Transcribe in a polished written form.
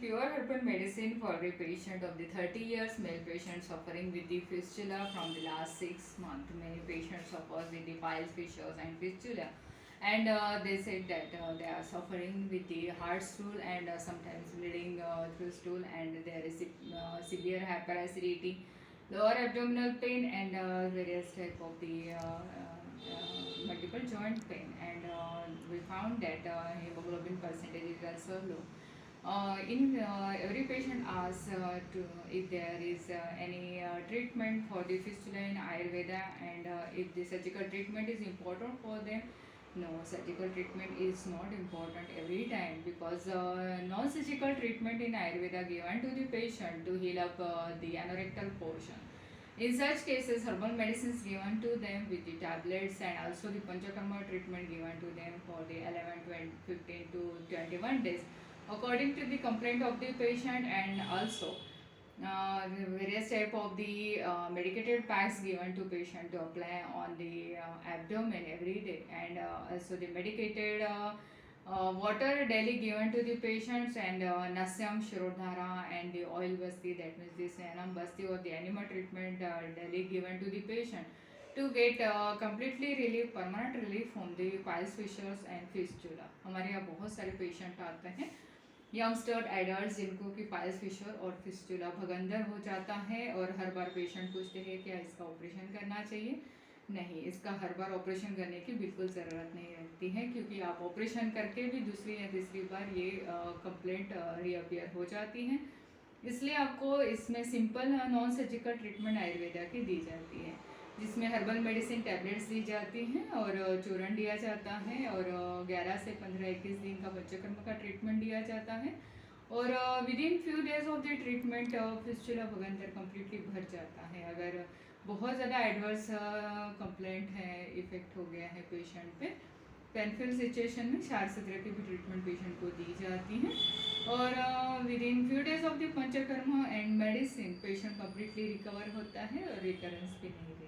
pure herbal medicine for the patient of the 30 years male patient suffering with the fistula from the last 6 months. Many patients suffer with the piles, fissures, and fistula, and they said that they are suffering with the hard stool and sometimes bleeding through stool, and there is severe hyperacidity, lower abdominal pain, and various type of the multiple joint pain, and we found that hemoglobin percentage is also low. In every patient asks to if there is any treatment for the fistula in Ayurveda, and if the surgical treatment is important for them. No, surgical treatment is not important every time, because non-surgical treatment in Ayurveda given to the patient to heal up the anorectal portion. In such cases, herbal medicines given to them with the tablets, and also the Panchakarma treatment given to them for the 11, 20, 15 to 21 days according to the complaint of the patient, and also the various type of the medicated packs given to patient to apply on the abdomen every day, and also the medicated water daily given to the patients, and Nasyam Shirodhara and the oil basti, that means the Sanam basti or the anima treatment daily given to the patient to get completely relief, permanent relief from the piles, fissures and fistula. हमारे यहाँ बहुत सारे patient आते हैं, youngster adult, जिनको कि piles fissure और fistula भगंदर हो जाता है, और हर बार पेशेंट पूछते हैं क्या इसका ऑपरेशन करना चाहिए. नहीं, इसका हर बार ऑपरेशन करने की बिल्कुल ज़रूरत नहीं रहती है, क्योंकि आप ऑपरेशन करके भी दूसरी या तीसरी बार ये कंप्लेंट रीअपियर हो जाती है. इसलिए आपको इसमें simple non surgical treatment Ayurveda की दी जाती है, जिसमें हर्बल मेडिसिन टैबलेट्स दी जाती हैं और चूर्ण दिया जाता है, और 11 से 15-21 दिन का पंचकर्म का ट्रीटमेंट दिया जाता है, और within few days of the treatment fistula भगंदर कम्प्लीटली भर जाता है. अगर बहुत ज़्यादा एडवर्स कंप्लेंट है, इफ़ेक्ट हो गया है पेशेंट पे, पेनफुल सिचुएशन में क्षार सत्र की भी ट्रीटमेंट पेशेंट को दी जाती है, और within few days of the panchakarma and medicine patient completely recover होता है और रिकरेंस भी नहीं देता.